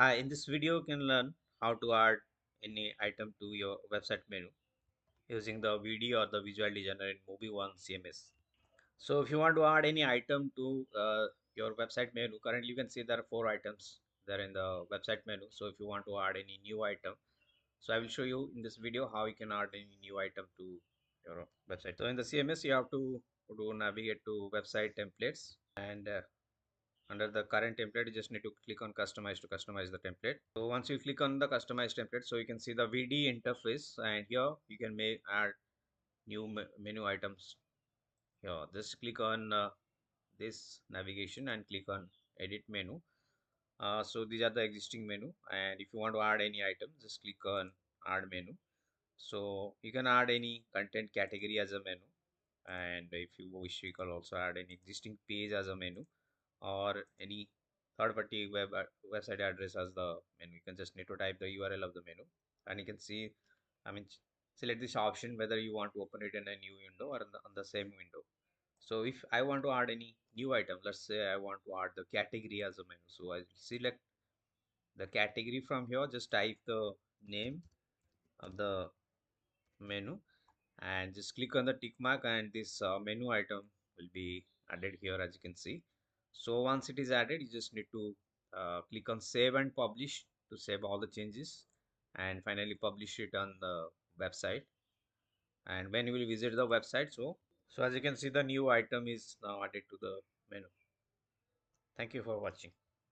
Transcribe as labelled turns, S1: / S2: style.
S1: Hi, in this video you can learn how to add any item to your website menu using the video or the visual designer in Movie 1 CMS. So if you want to add any item to your website menu, currently you can see there are four items there in the website menu. So if you want to add any new item, so I will show you in this video how you can add any new item to your website. So in the CMS you have to navigate to website templates and under the current template you just need to click on customize to customize the template. So once you click on the customize template, so you can see the VD interface, and here you can make add new menu items. Here just click on this navigation and click on edit menu. So these are the existing menu, and if you want to add any item, just click on add menu. So you can add any content category as a menu, and if you wish you can also add any existing page as a menu or any third party website address as the menu. You can just need to type the URL of the menu, and you can see, I mean, select this option whether you want to open it in a new window or on the same window. So if I want to add any new item, let's say I want to add the category as a menu, so I select the category from here, just type the name of the menu and just click on the tick mark, and this menu item will be added here, as you can see. So once it is added, you just need to click on save and publish to save all the changes, and finally publish it on the website. And when you will visit the website, so as you can see, the new item is now added to the menu. Thank you for watching.